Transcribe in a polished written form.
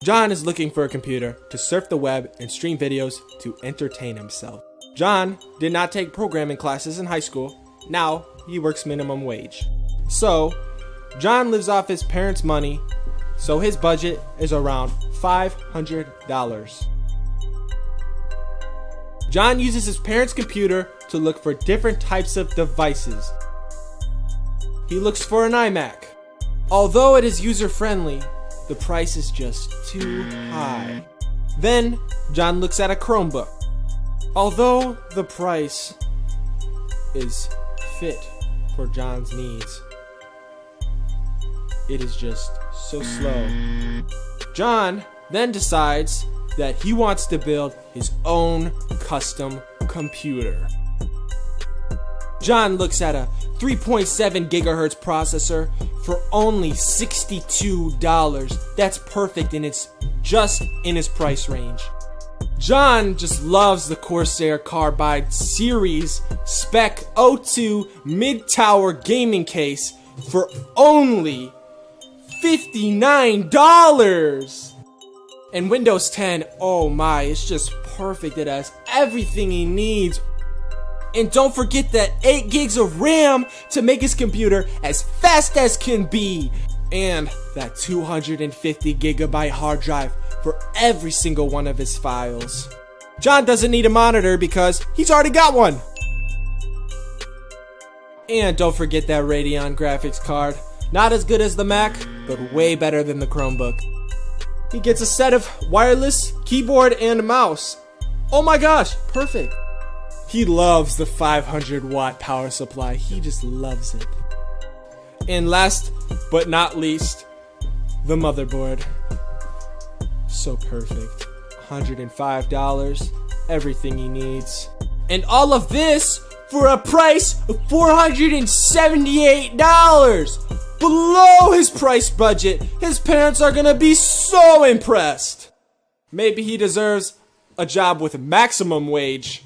John is looking for a computer to surf the web and stream videos to entertain himself. John did not take programming classes in high school. Now he works minimum wage. So, John lives off his parents' money, so his budget is around $500. John uses his parents' computer to look for different types of devices. He looks for an iMac. Although it is user-friendly, the price is just too high. Then, John looks at a Chromebook. Although the price is fit for John's needs, it is just so slow. John then decides that he wants to build his own custom computer. John looks at a 3.7 gigahertz processor for only $62. That's perfect, and it's just in his price range. John just loves the Corsair Carbide Series Spec 02 mid-tower gaming case for only $59. And Windows 10, oh my, it's just perfect. It has everything he needs. And don't forget that 8 gigs of RAM to make his computer as fast as can be. And that 250 gigabyte hard drive for every single one of his files. John doesn't need a monitor because he's already got one. And don't forget that Radeon graphics card. Not as good as the Mac, but way better than the Chromebook. He gets a set of wireless keyboard and mouse. Oh my gosh, perfect. He loves the 500 watt power supply. He just loves it. And last but not least, the motherboard. So perfect. $105, everything he needs. And all of this for a price of $478. Below his price budget. His parents are gonna be so impressed. Maybe he deserves a job with maximum wage.